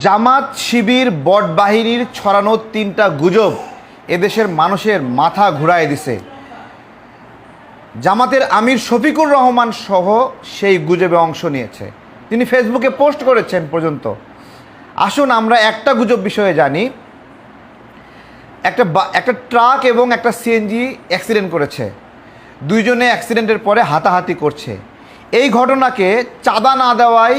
জামাত শিবির বট বাহিনীর ছড়ানো তিনটা গুজব এদেশের মানুষের মাথা ঘুরায় দিছে। জামাতের আমির শফিকুর রহমান সহ সেই গুজবে অংশ নিয়েছে, তিনি ফেসবুকে পোস্ট করেছেন পর্যন্ত। আসুন আমরা একটা গুজব বিষয়ে জানি। একটা ট্রাক এবং একটা সিএনজি অ্যাক্সিডেন্ট করেছে, দুইজনে অ্যাক্সিডেন্টের পরে হাতাহাতি করছে। এই ঘটনাকে চাঁদা না দেওয়ায়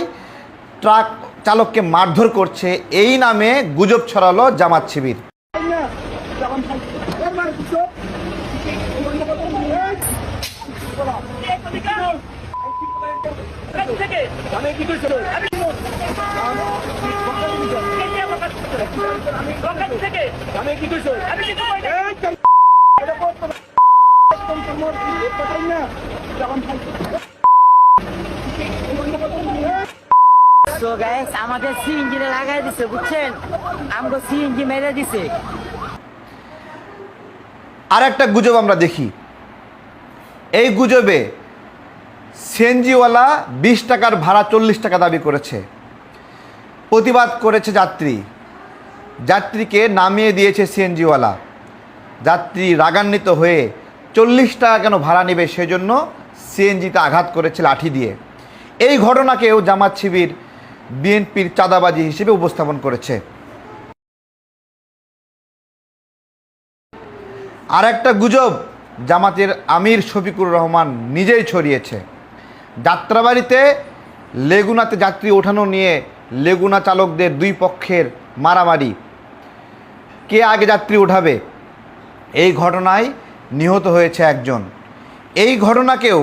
ট্রাক চালককে মারধর করছে, এই নামে গুজব ছড়ালো জামাত শিবির। So guys, আমাদের সিএনজি লাগাই দিছে, বুঝছেন? আমগো সিএনজি মেরে দিছে। আর একটা গুজব আমরা দেখি, এই গুজবে সিএনজিওয়ালা 20 টাকার ভাড়া 40 টাকা দাবি করেছে। প্রতিবাদ করেছে যাত্রীকে নামিয়ে দিয়েছে সিএনজিওয়ালা। যাত্রী রাগান্বিত হয়ে 40 টাকা কেন ভাড়া নেবে সেজন্য সিএনজিতে আঘাত করেছে লাঠি দিয়ে। এই ঘটনাকেও জামাত শিবির বিএনপির চাঁদাবাজি হিসেবে উপস্থাপন করেছে। আর একটা গুজব জামাতের আমির শফিকুর রহমান নিজেই ছড়িয়েছে। যাত্রাবাড়িতে লেগুনাতে যাত্রী ওঠানো নিয়ে লেগুনা চালকদের দুই পক্ষের মারামারি, কে আগে যাত্রী উঠাবে, এই ঘটনায় নিহত হয়েছে একজন। এই ঘটনাকেও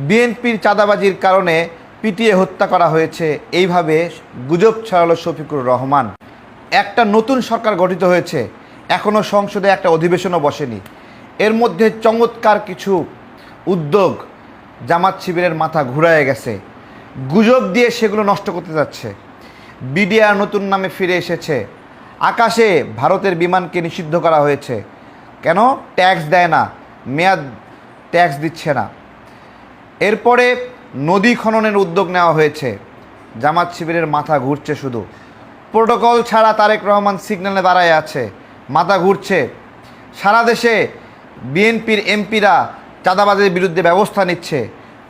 বিএনপির চাঁদাবাজির কারণে পিটিয়ে হত্যা করা হয়েছে, এইভাবে গুজব ছড়ালো শফিকুর রহমান। একটা নতুন সরকার গঠিত হয়েছে, এখনও সংসদে একটা অধিবেশনও বসেনি। এর মধ্যে চমৎকার কিছু উদ্যোগ জামাত শিবিরের মাথা ঘুরায় গেছে, গুজব দিয়ে সেগুলো নষ্ট করতে যাচ্ছে। বিডিআর নতুন নামে ফিরে এসেছে। আকাশে ভারতের বিমানকে নিষিদ্ধ করা হয়েছে, কেন? ট্যাক্স দেয় না, মেয়াদ ট্যাক্স দিচ্ছে না। এরপরে নদী খননের উদ্যোগ নেওয়া হয়েছে। জামাত শিবিরের মাথা ঘুরছে শুধু। প্রোটোকল ছাড়া তারেক রহমান সিগন্যালে দাঁড়ায় আছে, মাথা ঘুরছে। সারা দেশে বিএনপির এমপিরা চাঁদাবাজের বিরুদ্ধে ব্যবস্থা নিচ্ছে,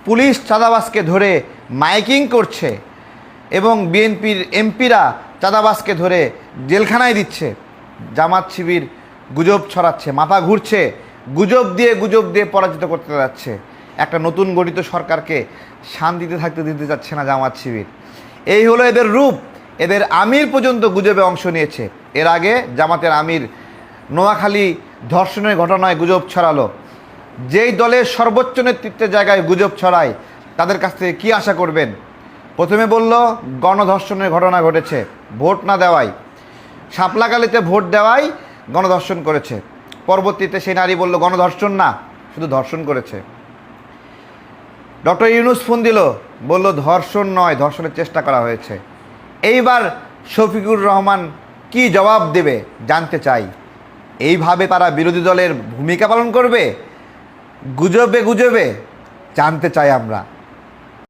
পুলিশ চাঁদাবাজকে ধরে মাইকিং করছে এবং বিএনপির এমপিরা চাঁদাবাজকে ধরে জেলখানায় দিচ্ছে। জামাত শিবির গুজব ছড়াচ্ছে, মাথা ঘুরছে, গুজব দিয়ে পরাজিত করতে যাচ্ছে। একটা নতুন গঠিত সরকারকে শান্তিতে থাকতে দিতে যাচ্ছে না জামাত শিবির। এই হলো এদের রূপ। এদের আমির পর্যন্ত গুজবে অংশ নিয়েছে। এর আগে জামাতের আমির নোয়াখালী ধর্ষণের ঘটনায় গুজব ছড়ালো। যেই দলের সর্বোচ্চ নেতৃত্বের জায়গায় গুজব ছড়ায় তাদের কাছ থেকে কী আশা করবেন? প্রথমে বলল গণধর্ষণের ঘটনা ঘটেছে, ভোট না দেওয়াই, শাপলাকালিতে ভোট দেওয়াই গণধর্ষণ করেছে। পরবর্তীতে সেই নারী বলল গণধর্ষণ না, শুধু ধর্ষণ করেছে। ডক্টর ইউনূস ফোন দিল, বলল ধর্ষণ নয়, ধর্ষণের চেষ্টা করা হয়েছে। এইবার শফিকুর রহমান কি জবাব দেবে জানতে চাই। এইভাবে তারা বিরোধী দলের ভূমিকা পালন করবে গুজবে জানতে চাই আমরা।